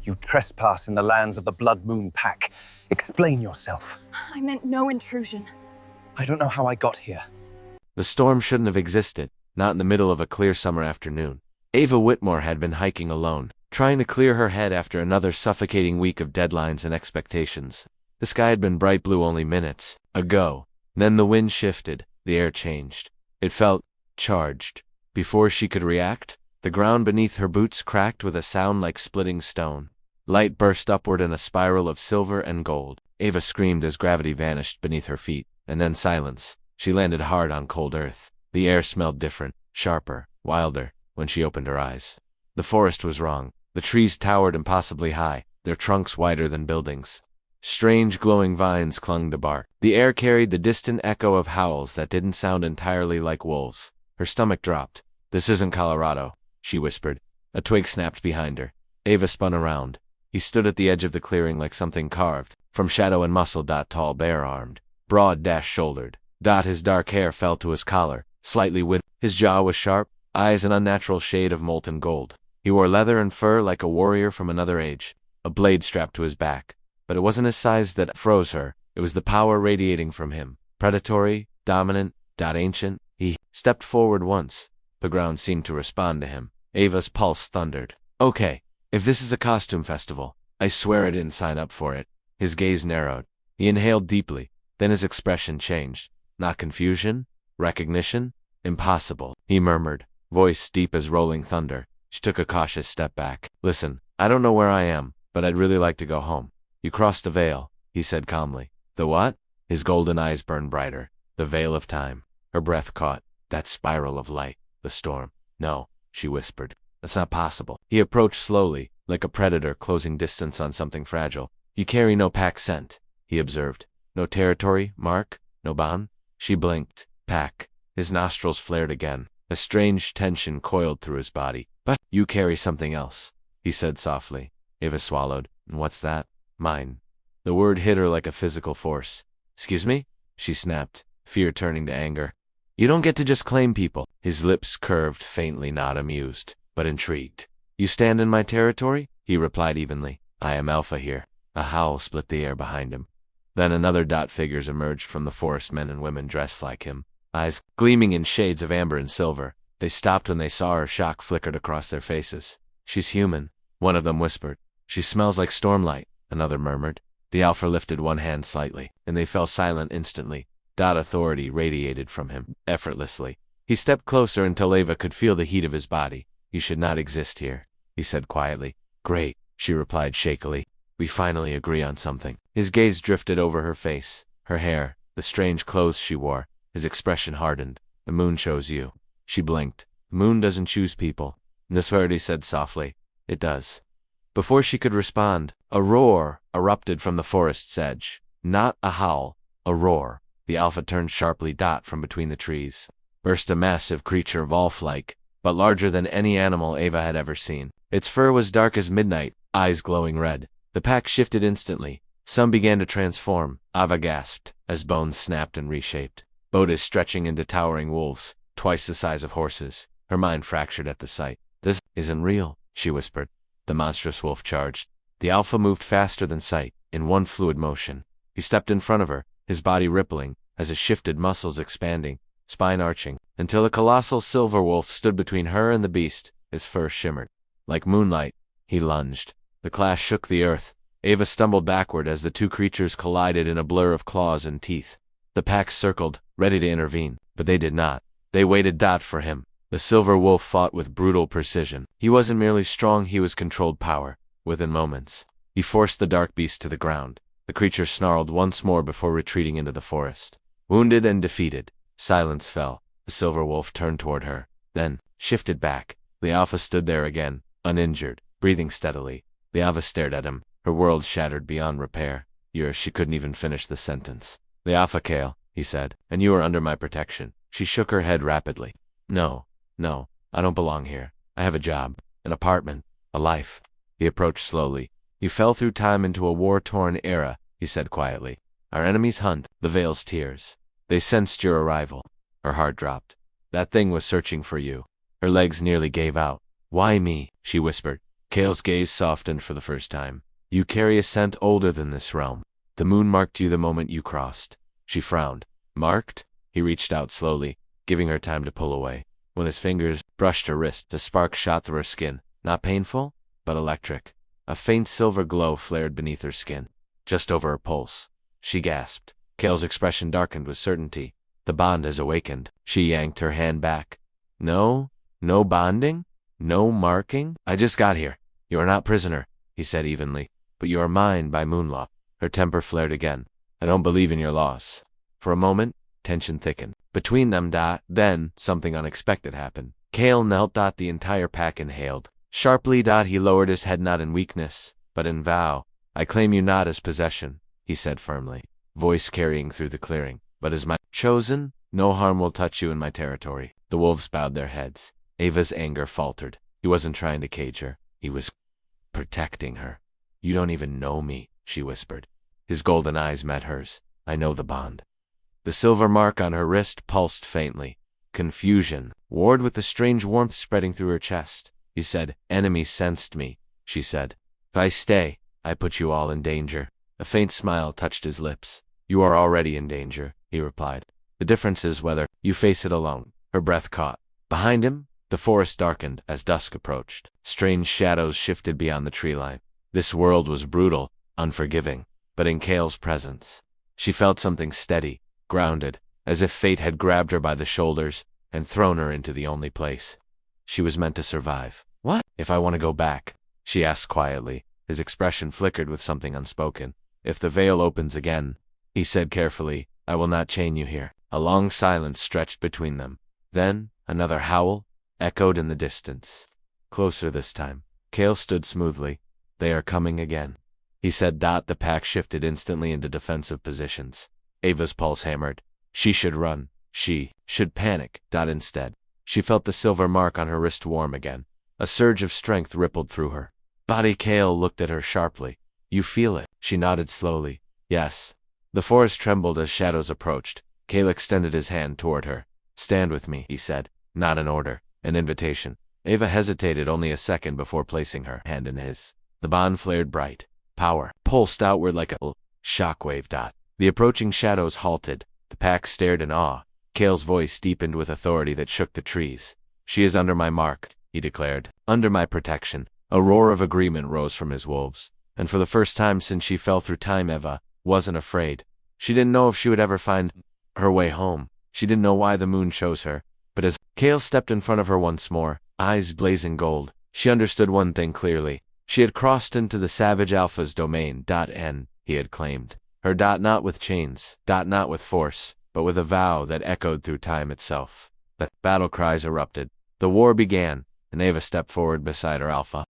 You trespass in the lands of the Blood Moon Pack. Explain yourself. I meant no intrusion. I don't know how I got here. The storm shouldn't have existed, not in the middle of a clear summer afternoon. Ava Whitmore had been hiking alone, trying to clear her head after another suffocating week of deadlines and expectations. The sky had been bright blue only minutes ago. Then the wind shifted, the air changed. It felt charged. Before she could react, the ground beneath her boots cracked with a sound like splitting stone. Light burst upward in a spiral of silver and gold. Ava screamed as gravity vanished beneath her feet, and then silence. She landed hard on cold earth. The air smelled different, sharper, wilder, when she opened her eyes. The forest was wrong. The trees towered impossibly high, their trunks wider than buildings. Strange glowing vines clung to bark. The air carried the distant echo of howls that didn't sound entirely like wolves. Her stomach dropped. "This isn't Colorado," she whispered. A twig snapped behind her. Ava spun around. He stood at the edge of the clearing like something carved, from shadow and muscle. Tall, bare-armed, broad, shouldered. His dark hair fell to his collar, slightly withered. His jaw was sharp, eyes an unnatural shade of molten gold. He wore leather and fur like a warrior from another age, a blade strapped to his back. But it wasn't his size that froze her, it was the power radiating from him. Predatory, dominant, ancient. He stepped forward once. The ground seemed to respond to him. Ava's pulse thundered. "Okay, if this is a costume festival, I swear I didn't sign up for it." His gaze narrowed. He inhaled deeply, then his expression changed. Not confusion? Recognition? "Impossible," he murmured, voice deep as rolling thunder. She took a cautious step back. "Listen, I don't know where I am, but I'd really like to go home." "You crossed the veil," he said calmly. "The what?" His golden eyes burned brighter. "The veil of time." Her breath caught. That spiral of light. The storm. "No," she whispered. "That's not possible." He approached slowly, like a predator closing distance on something fragile. "You carry no pack scent," he observed. "No territory, mark, no bond?" She blinked. "Pack." His nostrils flared again. A strange tension coiled through his body. "But you carry something else," he said softly. Ava swallowed. "And what's that?" "Mine." The word hit her like a physical force. "Excuse me?" she snapped, fear turning to anger. "You don't get to just claim people." His lips curved faintly, not amused, but intrigued. "You stand in my territory?" he replied evenly. "I am Alpha here." A howl split the air behind him. Then another figures emerged from the forest, men and women dressed like him, eyes gleaming in shades of amber and silver. They stopped when they saw her. Shock flickered across their faces. "She's human," one of them whispered. "She smells like stormlight," another murmured. The Alpha lifted one hand slightly, and they fell silent instantly. Authority radiated from him, effortlessly. He stepped closer until Ava could feel the heat of his body. "You should not exist here," he said quietly. "Great," she replied shakily. "We finally agree on something." His gaze drifted over her face, her hair, the strange clothes she wore. His expression hardened. "The moon chose you." She blinked. "The moon doesn't choose people." Niswardi said softly. "It does." Before she could respond, a roar erupted from the forest's edge. Not a howl, a roar. The Alpha turned sharply. From between the trees burst a massive creature, wolf-like, but larger than any animal Ava had ever seen. Its fur was dark as midnight, eyes glowing red. The pack shifted instantly. Some began to transform. Ava gasped as bones snapped and reshaped. Bodies stretching into towering wolves, twice the size of horses. Her mind fractured at the sight. "This isn't real," she whispered. The monstrous wolf charged. The Alpha moved faster than sight, in one fluid motion. He stepped in front of her, his body rippling, as it shifted, muscles expanding, spine arching, until a colossal silver wolf stood between her and the beast. His fur shimmered. Like moonlight, he lunged. The clash shook the earth. Ava stumbled backward as the two creatures collided in a blur of claws and teeth. The pack circled, ready to intervene, but they did not. They waited. For him. The silver wolf fought with brutal precision. He wasn't merely strong, he was controlled power. Within moments, he forced the dark beast to the ground. The creature snarled once more before retreating into the forest. Wounded and defeated, silence fell. The silver wolf turned toward her, then shifted back. The Alpha stood there again, uninjured, breathing steadily. The Alpha stared at him, her world shattered beyond repair. She couldn't even finish the sentence. "The Alpha Kale," he said, "and you are under my protection." She shook her head rapidly. No, I don't belong here. I have a job, an apartment, a life." He approached slowly. "You fell through time into a war-torn era," he said quietly. "Our enemies hunt, the Veil's tears. They sensed your arrival." Her heart dropped. That thing was searching for you. Her legs nearly gave out. "Why me?" she whispered. Kale's gaze softened for the first time. You carry a scent older than this realm. The moon marked you the moment you crossed. She frowned. Marked? He reached out slowly, giving her time to pull away. When his fingers brushed her wrist, a spark shot through her skin. Not painful, but electric. A faint silver glow flared beneath her skin, just over her pulse. She gasped. Kale's expression darkened with certainty. The bond has awakened. She yanked her hand back. No bonding? No marking? I just got here. You are not prisoner, he said evenly, but you are mine by moonlaw. Her temper flared again. I don't believe in your loss. For a moment, tension thickened. Between them, then something unexpected happened. Kale knelt. The entire pack inhaled. Sharply, he lowered his head not in weakness, but in vow. I claim you not as possession, he said firmly, voice carrying through the clearing. But as my chosen, no harm will touch you in my territory. The wolves bowed their heads. Ava's anger faltered. He wasn't trying to cage her. He was protecting her. You don't even know me, she whispered. His golden eyes met hers. I know the bond. The silver mark on her wrist pulsed faintly. Confusion, warred with the strange warmth spreading through her chest. He said, enemy sensed me, she said. If I stay, I put you all in danger. A faint smile touched his lips. You are already in danger, he replied. The difference is whether you face it alone. Her breath caught. Behind him, the forest darkened as dusk approached. Strange shadows shifted beyond the tree line. This world was brutal, unforgiving, but in Kale's presence, she felt something steady, grounded, as if fate had grabbed her by the shoulders and thrown her into the only place she was meant to survive. What if I want to go back? She asked quietly. His expression flickered with something unspoken. If the veil opens again, he said carefully, I will not chain you here. A long silence stretched between them. Then, another howl echoed in the distance. Closer this time. Kale stood smoothly. They are coming again, he said. The pack shifted instantly into defensive positions. Ava's pulse hammered. She should run. She should panic. Instead, she felt the silver mark on her wrist warm again. A surge of strength rippled through her body. Kale looked at her sharply. You feel it? She nodded slowly. Yes. The forest trembled as shadows approached. Kale extended his hand toward her. Stand with me, he said. Not an order, an invitation. Ava hesitated only a second before placing her hand in his. The bond flared bright. Power pulsed outward like a shockwave. The approaching shadows halted. The pack stared in awe. Kale's voice deepened with authority that shook the trees. She is under my mark, he declared. Under my protection. A roar of agreement rose from his wolves. And for the first time since she fell through time, Ava wasn't afraid. She didn't know if she would ever find her way home. She didn't know why the moon chose her. But as Kale stepped in front of her once more, eyes blazing gold, she understood one thing clearly. She had crossed into the savage alpha's domain. He had claimed her. Not with chains, not with force, but with a vow that echoed through time itself. The battle cries erupted. The war began, and Ava stepped forward beside her alpha.